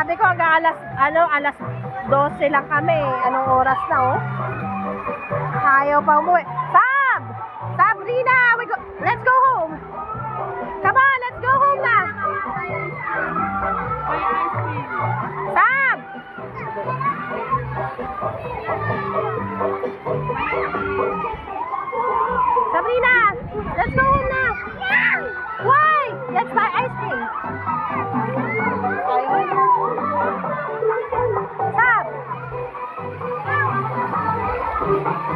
Sabi ko hanggang alas 12 lang kami. Anong oras na, oh? Ayaw pa umuwi. Sabrina, let's go home. Come on, let's go home na. Sab! Sabrina, let's go home na. Why? Let's buy ice cream. Sab!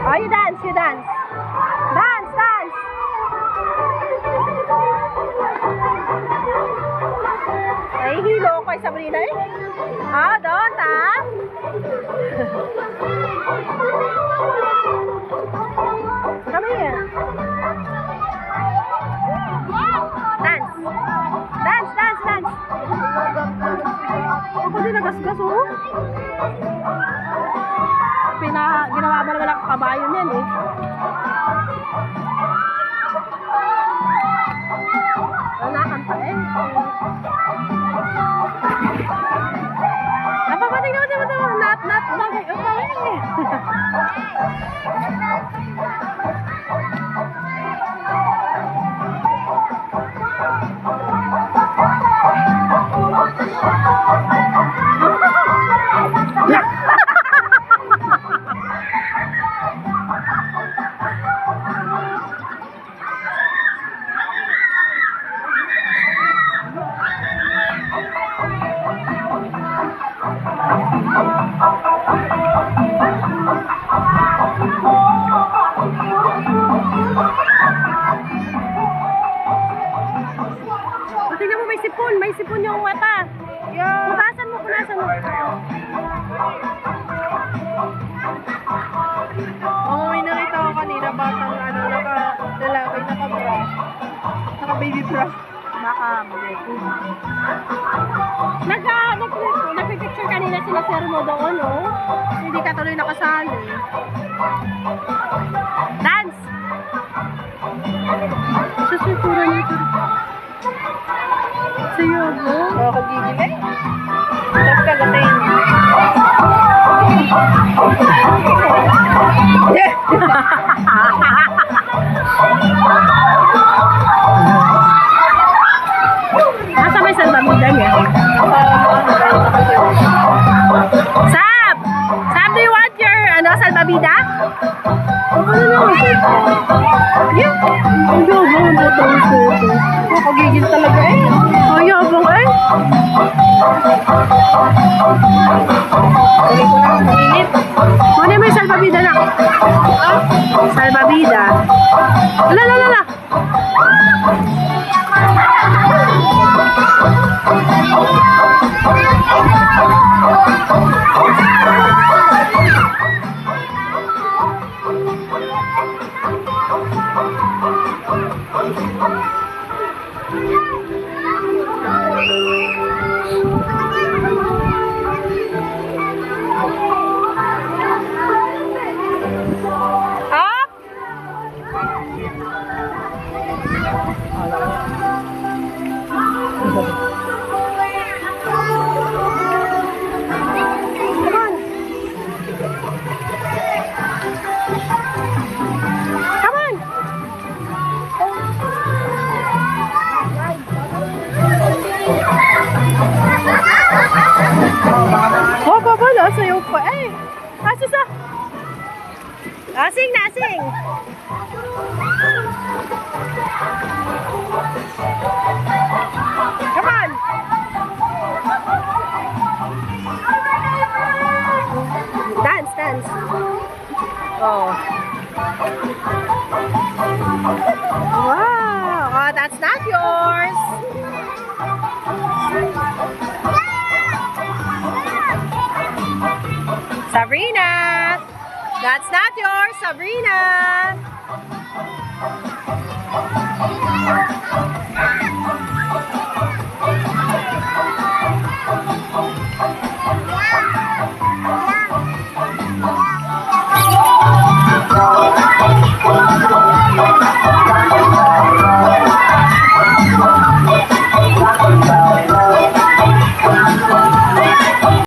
Oh, you dance. Dance. Ay, hilo ko kay Sabrina eh. Doon, Come here. Dance. Ako din nagasgas, oh. Ginawa mo naman ang kabayo niyan, eh. Nakanta, eh. Napapating naman. Not bagay. Okay. Tingnan mo, may sipon yung mata. Punasan mo. May nakita ko kanina batang lalaki naka-bra. Naka-baby bra. Baka nag-picture kanina sila Sir mo doon, oh. Hindi ka tuloy nakasali. Dance! Susutura nito. Sa'yo, bro. Ako gigilay. Tapos kagatain niya. Nasa may salbabida niya. Sab! Sab, do you want your salbabida? Ako gigil talaga eh. Yabang eh. Hindi ko lang mainit. Ano may salbabida na? Salbabida. Lala. Sayo pa eh. Asa? Sing. Come on. Dance. Oh. Wow. Oh, that's not yours. Sabrina! That's not yours, Sabrina!